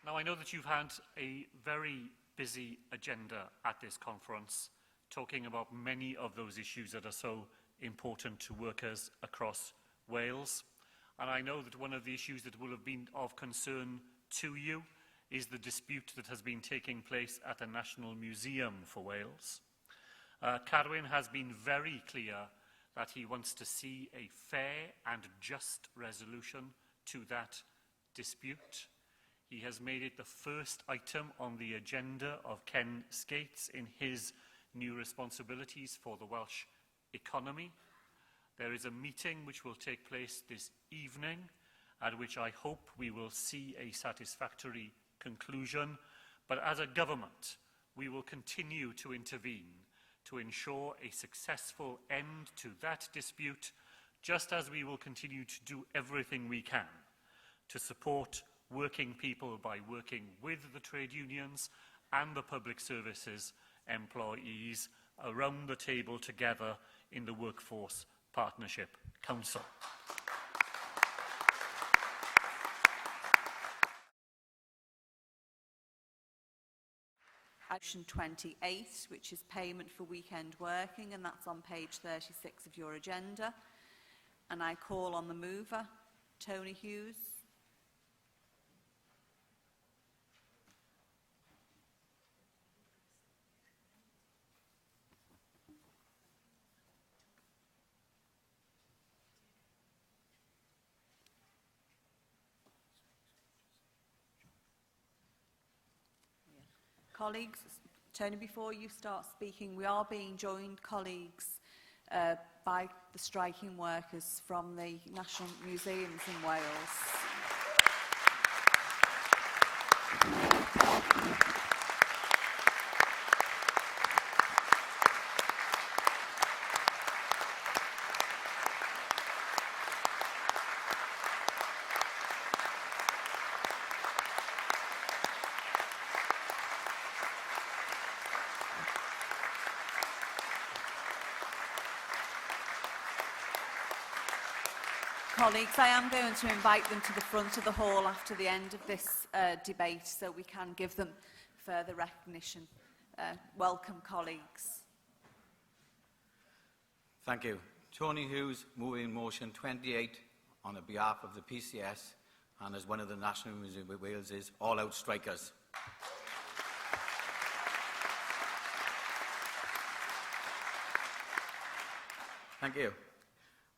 Now, I know that you've had a very busy agenda at this conference, talking about many of those issues that are so important to workers across Wales. And I know that one of the issues that will have been of concern to you is the dispute that has been taking place at the National Museum for Wales. Carwyn has been very clear that he wants to see a fair and just resolution to that dispute. He has made it the first item on the agenda of Ken Skates in his new responsibilities for the Welsh economy. There is a meeting which will take place this evening, at which I hope we will see a satisfactory conclusion. But as a government, we will continue to intervene to ensure a successful end to that dispute, just as we will continue to do everything we can to support working people by working with the trade unions and the public services employees around the table together in the Workforce Partnership Council. Action 28, which is payment for weekend working, and that's on page 36 of your agenda. And I call on the mover, Tony Hughes. Colleagues, Tony, before you start speaking, we are being joined, colleagues, by the striking workers from the National Museums in Wales. Colleagues, I am going to invite them to the front of the hall after the end of this debate so we can give them further recognition. Welcome, colleagues. Thank you. Tony Hughes, moving motion 28 on behalf of the PCS and as one of the National Museum of Wales's all-out strikers. Thank you.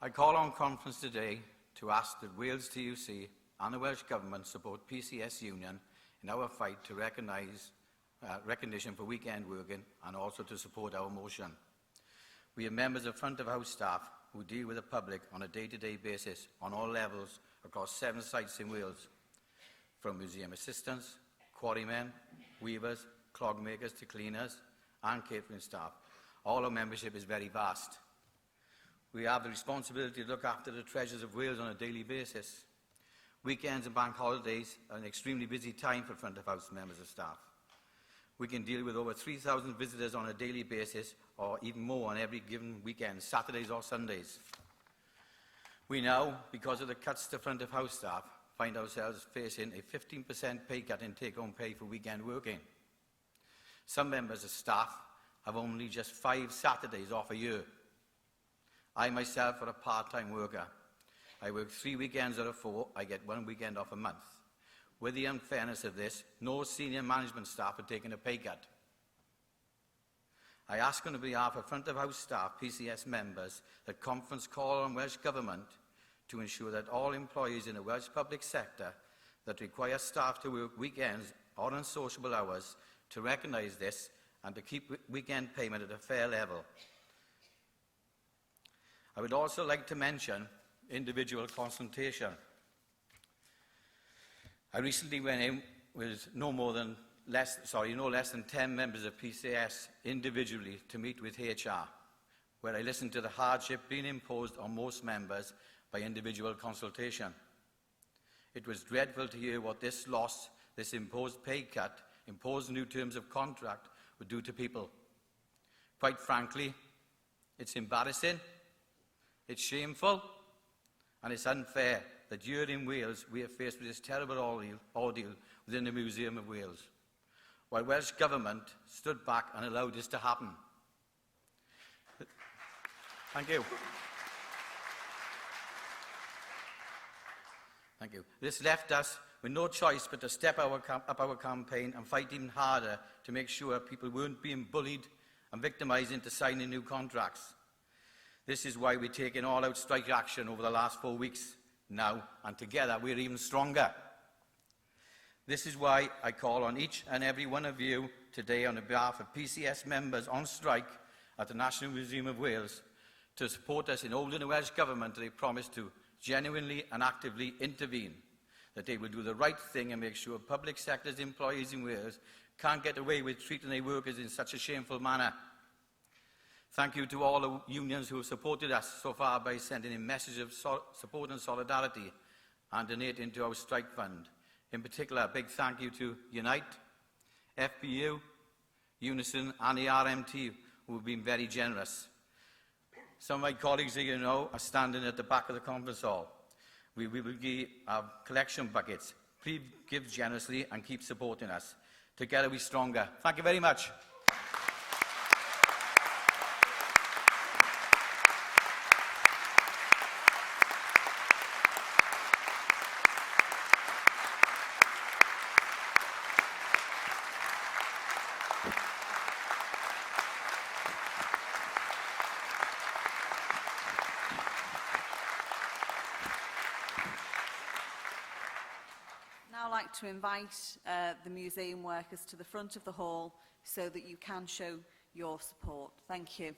I call on conference today to ask that Wales TUC and the Welsh Government support PCS Union in our fight to recognition for weekend working and also to support our motion. We are members of front of house staff who deal with the public on a day-to-day basis on all levels across 7 sites in Wales, from museum assistants, quarrymen, weavers, clog makers to cleaners and catering staff. All our membership is very vast. We have the responsibility to look after the treasures of Wales on a daily basis. Weekends and bank holidays are an extremely busy time for front of house members of staff. We can deal with over 3,000 visitors on a daily basis, or even more on every given weekend, Saturdays or Sundays. We now, because of the cuts to front of house staff, find ourselves facing a 15% pay cut in take-home pay for weekend working. Some members of staff have only just 5 Saturdays off a year. I myself are a part-time worker. I work 3 weekends out of 4. I get 1 weekend off a month. With the unfairness of this, no senior management staff are taking a pay cut. I ask on behalf of front of house staff, PCS members, that conference call on Welsh Government to ensure that all employees in the Welsh public sector that require staff to work weekends or unsociable hours to recognise this and to keep weekend payment at a fair level. I would also like to mention individual consultation. I recently went in with no less than 10 members of PCS individually to meet with HR, where I listened to the hardship being imposed on most members by individual consultation. It was dreadful to hear what this loss, this imposed pay cut, imposed new terms of contract would do to people. Quite frankly, it's embarrassing. It's shameful and it's unfair that here in Wales we are faced with this terrible ordeal with within the Museum of Wales, while Welsh Government stood back and allowed this to happen. Thank you. Thank you. This left us with no choice but to step up our campaign and fight even harder to make sure people weren't being bullied and victimised into signing new contracts. This is why we're taking all-out strike action over the last 4 weeks now, and together we're even stronger. This is why I call on each and every one of you today on behalf of PCS members on strike at the National Museum of Wales to support us in holding the Welsh Government that they promised to genuinely and actively intervene, that they will do the right thing and make sure public sector's employees in Wales can't get away with treating their workers in such a shameful manner. Thank you to all the unions who have supported us so far by sending in messages of support and solidarity and donating to our strike fund. In particular, a big thank you to Unite, FPU, Unison and the RMT, who have been very generous. Some of my colleagues here, are standing at the back of the conference hall. We will have collection buckets. Please give generously and keep supporting us. Together we're stronger. Thank you very much. Now I'd like to invite the museum workers to the front of the hall so that you can show your support. Thank you.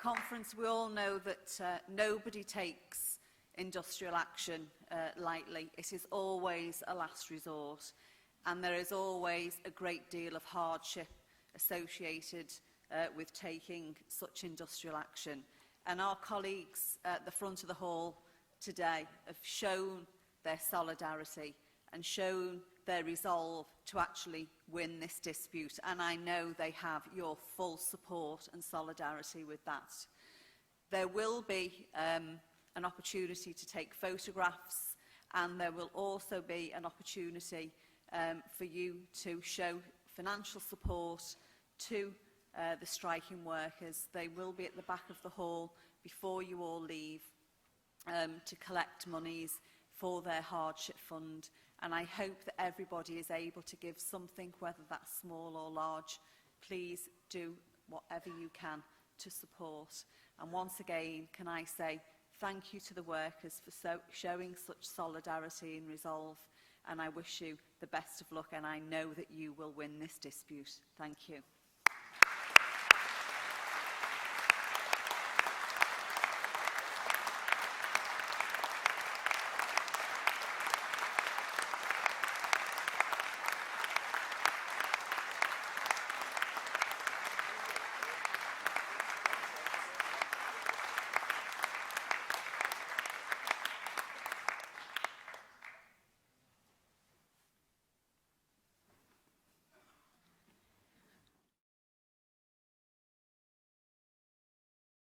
Conference, we all know that nobody takes industrial action lightly. It is always a last resort, and there is always a great deal of hardship associated with taking such industrial action. And our colleagues at the front of the hall today have shown their solidarity and shown their resolve to actually win this dispute, and I know they have your full support and solidarity with that. There will be an opportunity to take photographs, and there will also be an opportunity for you to show financial support to the striking workers. They will be at the back of the hall before you all leave to collect monies for their hardship fund. And I hope that everybody is able to give something, whether that's small or large. Please do whatever you can to support. And once again, can I say thank you to the workers for showing such solidarity and resolve. And I wish you the best of luck, and I know that you will win this dispute. Thank you.